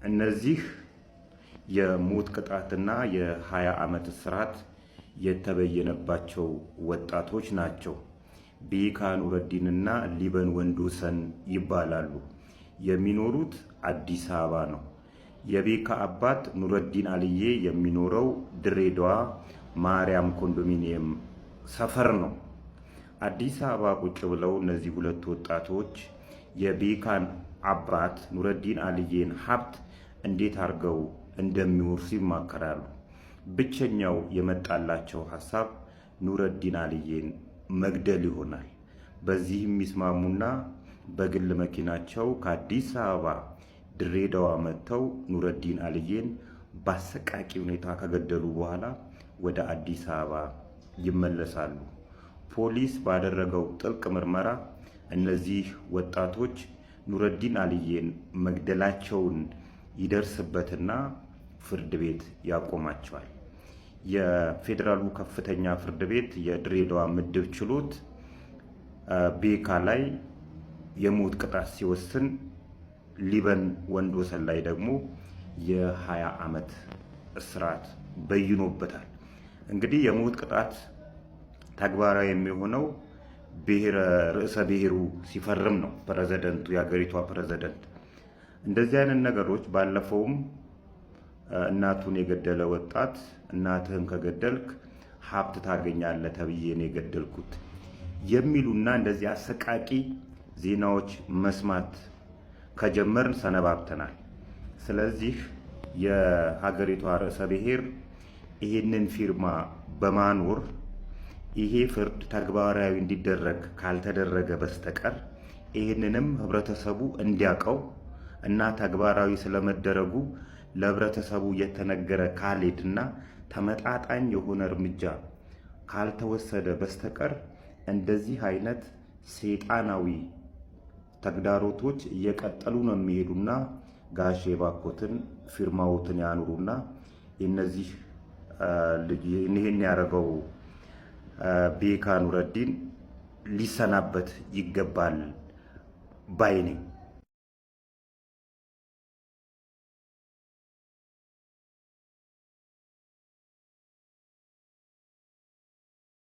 እነዚህ የሞት ቅጣትና የ20 ዓመት እስራት የተበየነባቸው ወጣቶች ናቸው። ቤካ ኑረዲንና ሊበን ወንዶሰን ይባላሉ። የሚኖሩት አዲስ አበባ ነው። የቤካ አባት ኑረዲን አልዬ የሚኖረው ድሬዳዋ ማርያም ኮንዶሚኒየም ሰፈር ነው። አዲስ አበባ ቁጭ ብለው እነዚህ ሁለት ወጣቶች የቤካን አባት ኑረዲን አልዬን ሀብት እንዴት አድርገው እንደሚወርሱ ይማከራሉ። ብቸኛው የመጣላቸው ሐሳብ ኑረዲን አልዬን መግደል ይሆናል። በዚህ የሚስማሙና በግል መኪናቸው ከአዲስ አበባ ድሬዳዋ መጥተው ኑረዲን አልዬን በአሰቃቂ ሁኔታ ከገደሉ በኋላ ወደ አዲስ አበባ ይመለሳሉ። ፖሊስ ባደረገው ጥልቅ ምርመራ እነዚህ ወጣቶች ኑረዲን አልዬን መግደላቸውን ይደርስበትና ፍርድ ቤት ያቆማቸዋል። የፌዴራሉ ከፍተኛ ፍርድ ቤት የድሬዳዋ ምድብ ችሎት ቤካ ላይ የሞት ቅጣት ሲወስን ሊበን ወንዶሰን ላይ ደግሞ የ20 ዓመት እስራት በይኖበታል። እንግዲህ የሞት ቅጣት ተግባራዊ የሚሆነው ርዕሰ ብሔሩ ሲፈርም ነው። ፕሬዝዳንቱ፣ የሀገሪቷ ፕሬዝዳንት። እንደዚህ አይነት ነገሮች ባለፈውም እናቱን የገደለ ወጣት እናትህን ከገደልክ ሀብት ታገኛለህ ተብዬ ነው የገደልኩት የሚሉና እንደዚህ አሰቃቂ ዜናዎች መስማት ከጀመርን ሰነባብተናል። ስለዚህ የሀገሪቷ ርዕሰ ብሔር ይህንን ፊርማ በማኖር ይሄ ፍርድ ተግባራዊ እንዲደረግ ካልተደረገ በስተቀር ይህንንም ህብረተሰቡ እንዲያውቀው እና ተግባራዊ ስለመደረጉ ለህብረተሰቡ የተነገረ ካልሄድና ተመጣጣኝ የሆነ እርምጃ ካልተወሰደ በስተቀር እንደዚህ አይነት ሰይጣናዊ ተግዳሮቶች እየቀጠሉ ነው የሚሄዱና ጋሼ ባኮትን ፊርማዎትን ያኑሩና እነዚህ ይህን ያደረገው ቤካ ኑረዲን ሊሰናበት ይገባል ባይ ነኝ።